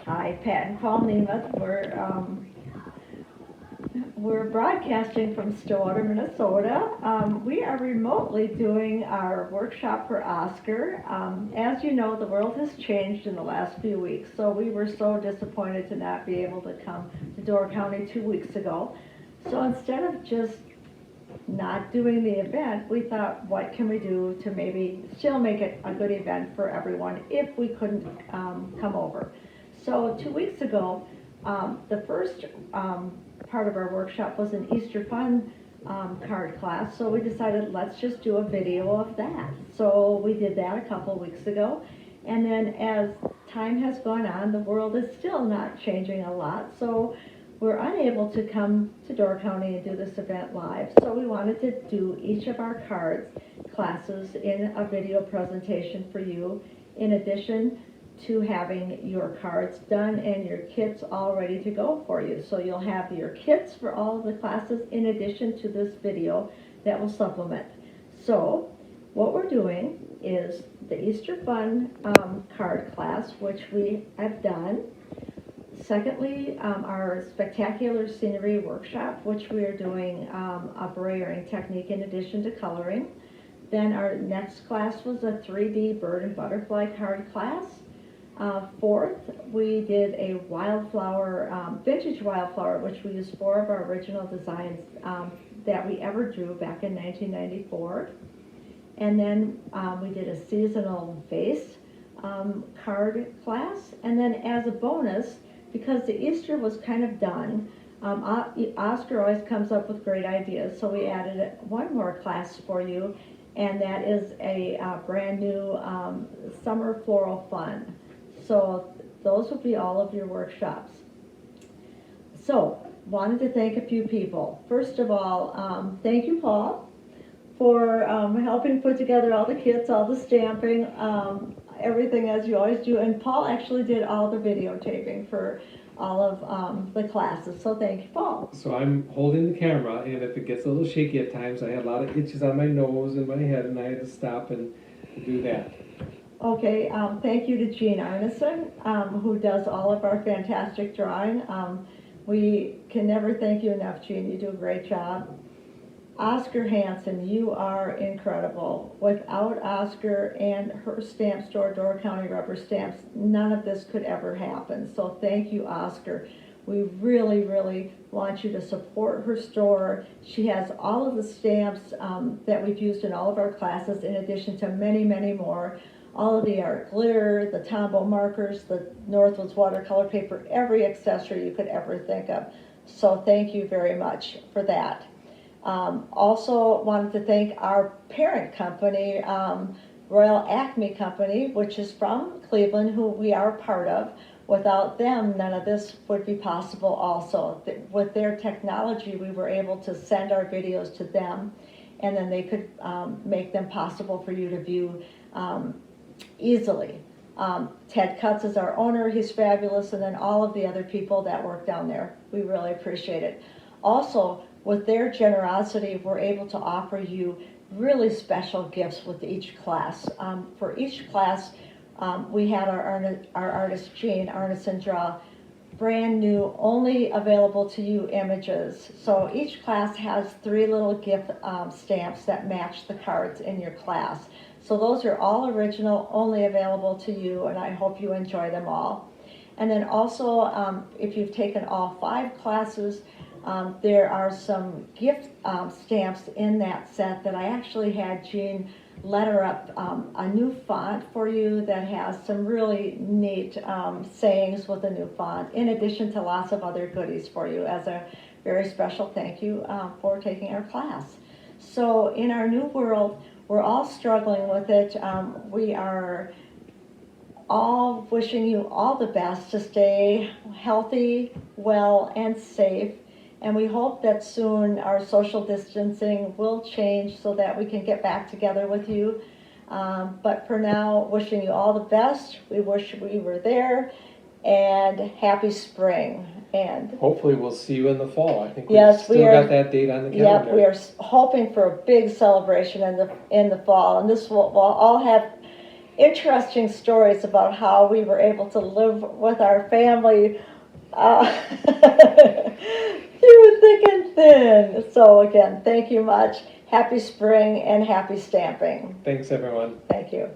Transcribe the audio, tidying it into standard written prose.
Hi, Pat and Paul Niemuth. We're broadcasting from Stillwater, Minnesota. We are remotely doing our workshop for Oscar. As you know, the world has changed in the last few weeks, so we were so disappointed to not be able to come to Door County 2 weeks ago. So instead of just not doing the event, we thought, what can we do to maybe still make it a good event for everyone if we couldn't come over? So 2 weeks ago, the first part of our workshop was an Easter fun card class, so we decided let's just do a video of that. So we did that a couple weeks ago, and then as time has gone on, the world is still not changing a lot, so we're unable to come to Door County and do this event live. So we wanted to do each of our cards classes in a video presentation for you, in addition to having your cards done and your kits all ready to go for you. So you'll have your kits for all of the classes in addition to this video that will supplement. So what we're doing is the Easter Fun card class, which we have done. Secondly, our spectacular scenery workshop, which we are doing a brayering technique in addition to coloring. Then our next class was a 3D bird and butterfly card class. Fourth, we did a wildflower, vintage wildflower, which we used 4 of our original designs that we ever drew back in 1994. And then we did a seasonal vase card class. And then as a bonus, because the Easter was kind of done, Oscar always comes up with great ideas, so we added one more class for you, and that is a brand new summer floral fun. So those will be all of your workshops. So, wanted to thank a few people. First of all, thank you, Paul, for helping put together all the kits, all the stamping, everything as you always do. And Paul actually did all the videotaping for all of the classes. So thank you, Paul. So I'm holding the camera, and if it gets a little shaky at times, I had a lot of itches on my nose and my head, and I had to stop and do that. Okay, thank you to Jean Arneson, who does all of our fantastic drawing. We can never thank you enough, Jean. You do a great job. Oscar Hansen, you are incredible. Without Oscar and her stamp store, Door County Rubber Stamps, none of this could ever happen. So thank you, Oscar. We really, really want you to support her store. She has all of the stamps that we've used in all of our classes, in addition to many, many more. All of the art glitter, the Tombow markers, the Northwoods watercolor paper, every accessory you could ever think of. So thank you very much for that. Also wanted to thank our parent company, Royal Acme Company, which is from Cleveland, who we are part of. Without them, none of this would be possible also. With their technology, we were able to send our videos to them, and then they could make them possible for you to view easily. Ted Cutts is our owner, he's fabulous, and then all of the other people that work down there. We really appreciate it. Also, with their generosity, we're able to offer you really special gifts with each class. For each class, we had our artist Jean Arneson draw brand new, only available to you images. So each class has 3 little gift stamps that match the cards in your class. So those are all original, only available to you, and I hope you enjoy them all. And then also, if you've taken all 5 classes, there are some gift stamps in that set that I actually had Jean letter up a new font for you that has some really neat sayings with a new font, in addition to lots of other goodies for you as a very special thank you for taking our class. So in our new world, we're all struggling with it. We are all wishing you all the best to stay healthy, well, and safe. And we hope that soon our social distancing will change so that we can get back together with you. But for now, wishing you all the best. We wish we were there, and happy spring. And hopefully we'll see you in the fall. I think yes, we still got that date on the calendar. Yep, we are hoping for a big celebration in the fall, and this will all have interesting stories about how we were able to live with our family through thick and thin. So again, thank you much. Happy spring and happy stamping. Thanks, everyone. Thank you.